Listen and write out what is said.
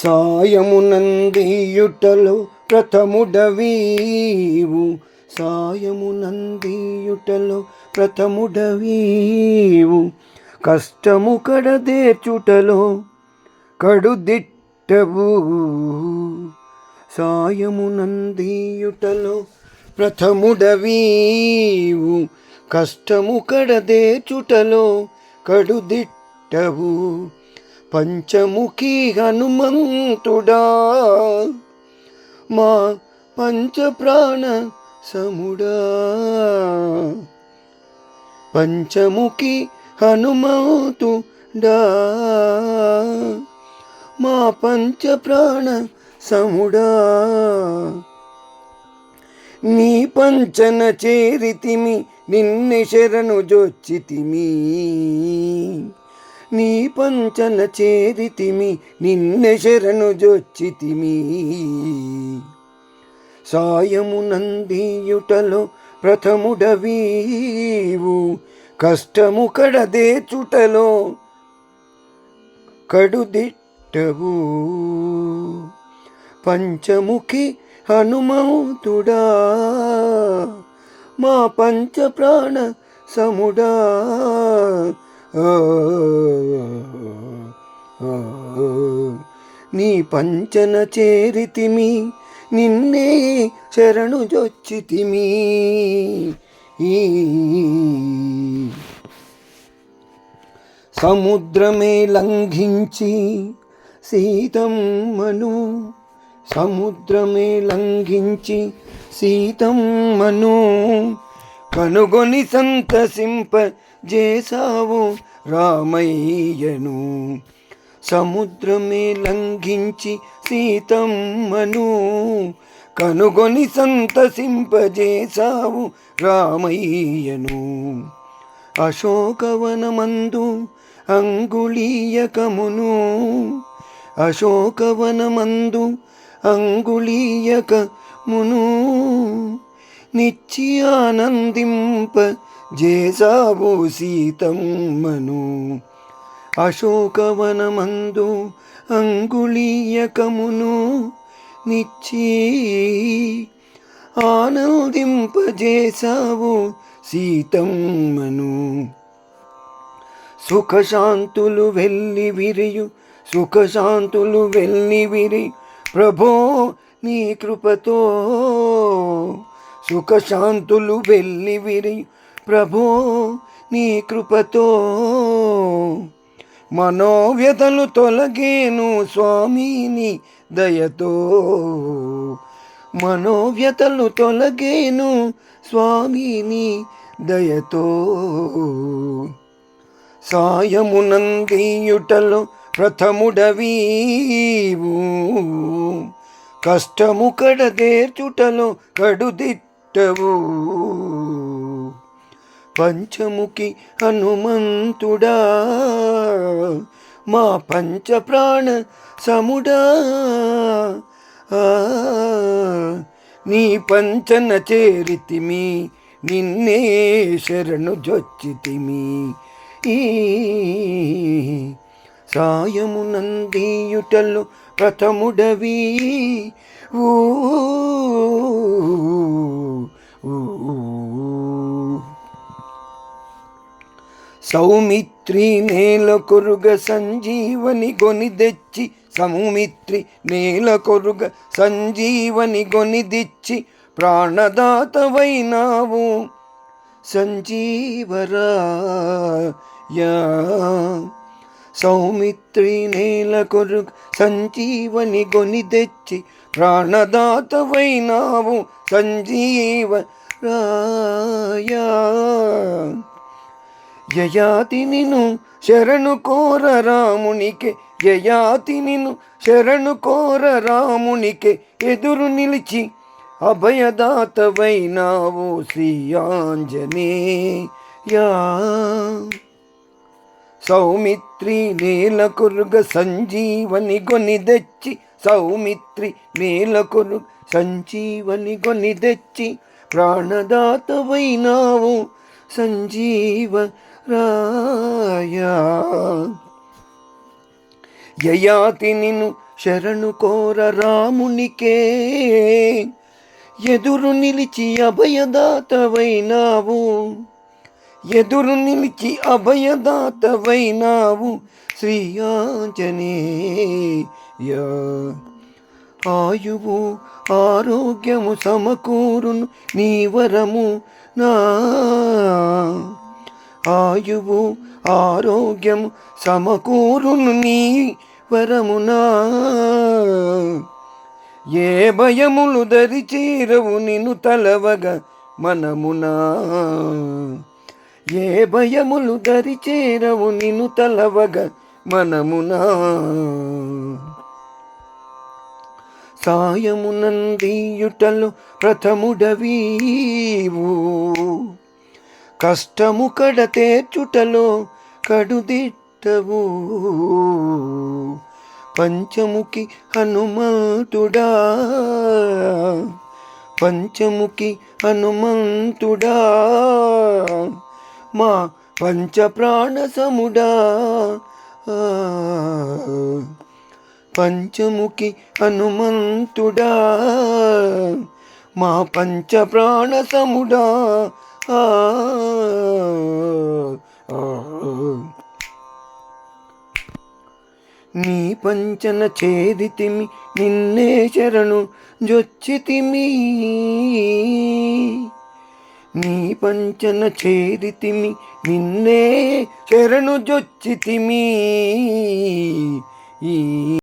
సాయమునందియుటలో ప్రథముడవీవు, సాయమునందియుటలో ప్రథముడవీవు, కష్టము కడదేర్చుటలో కడుదిట్టవు. సాయమునందియుటలో ప్రథముడవీవు, కష్టము కడదేర్చుటలో కడుదిట్టవు. పంచముఖి హనుమంతుడా మా పంచప్రాణ సముడా, పంచముఖి హనుమంతుడా మా పంచప్రాణ సముడా. నీ పంచన చేరితిమి నిన్నే శరణు జొచ్చితిమి, నీ పంచన చేరితిమి నిన్నే శరణు జొచ్చితిమి. సాయమునందియుటలో ప్రథముడవీవు, కష్టము కడదేర్చుటలో కడుదిట్టవు. పంచముఖి హనుమంతుడా మా పంచప్రాణ సముడా, నీ పంచన చేరితిమి నిన్నే శరణు జొచ్చితిమి. సముద్రమే లంఘించి సీతమ్మను, సముద్రమే లంఘించి సీతమ్మను కనుగొని సంతసింప జేసావు రామయ్యను. సముద్రమే లంఘించి సీతమ్మను కనుగొని సంతసింపజేసావు రామయ్యను. అశోకవనమందు అంగుళీయకమును, అశోకవనమందు అంగుళీయకమును నిచ్చి ఆనందింప జేసావు సీతమ్మను. అశోకవనమందు అంగుళీయకమును నిచ్చి ఆనందింపజేసావు సీతమ్మను. సుఖశాంతులు వెల్లి విరియు, సుఖశాంతులు వెల్లి విరి ప్రభో నీ కృపతో, సుఖశాంతులు వెల్లి విరి ప్రభో నీ కృపతో. మనోవ్యతలు తొలగేను స్వామిని దయతో, మనోవ్యతలు తొలగేను స్వామిని దయతో. సాయమునందియుటలో ప్రథముడవీవు, కష్టము కడదేర్చుటలో కడుదిట్టవు. పంచముఖి హనుమంతుడా మా పంచప్రాణ సముడా, నీ పంచన చేరితిమి నిన్నే శరణు జొచ్చితిమి. సాయమునందియుటలో ప్రథముడవీవు, సౌమిత్రి నేల కొరుగ సంజీవని గొని తెచ్చి, సౌమిత్రి నేల కొరుగ సంజీవని గొని తెచ్చి ప్రాణదాతవైనావు సంజీవరాయా. సౌమిత్రి నేల కొరుగ సంజీవని గొని తెచ్చి ప్రాణదాతవైనావు సంజీవరాయా. యయాతి నిను శరణు కోర రామునికే, యయాతి నిను శరణు కోర రామునికే ఎదురు నిలిచి అభయదాతవైనావు శ్రీ ఆంజనేయా. సౌమిత్రి నేల కొరుగ సంజీవని గొని తెచ్చి, సౌమిత్రి నేల కొరుగ సంజీవని గొని తెచ్చి ప్రాణదాతవైనావు సంజీవ రాయా. యయాతి నిను శరణు కోర రామునికే ఎదురు నిలిచి అభయదాతవైనావు, ఎదురు నిలిచి అభయదాతవైనావు శ్రీ ఆంజనేయ. ఆయువు ఆరోగ్యము సమకూరును నీ వరము నా, ఆయువు ఆరోగ్యము సమకూరును నీ వరమునా. ఏ భయములు దరిచేరవు నిన్ను తలవగ మనమునా, ఏ భయములు దరిచేరవు నిన్ను తలవగ మనమునా. సాయమునందీయుటలు ప్రథముడవీవు, కష్టము కడ తేర్చుటలో కడుదిట్టవు. పంచముఖి హనుమంతుడా, పంచముఖి హనుమంతుడా, మా పంచప్రాణ సముడా. పంచముఖి హనుమంతుడా, మా పంచప్రాణ సముడా. నీ పంచన ఛేదితిమి నిన్నే శరణు జొచ్చితిమి, నీ పంచన ఛేదితిమి నిన్నే శరణు జొచ్చితిమి.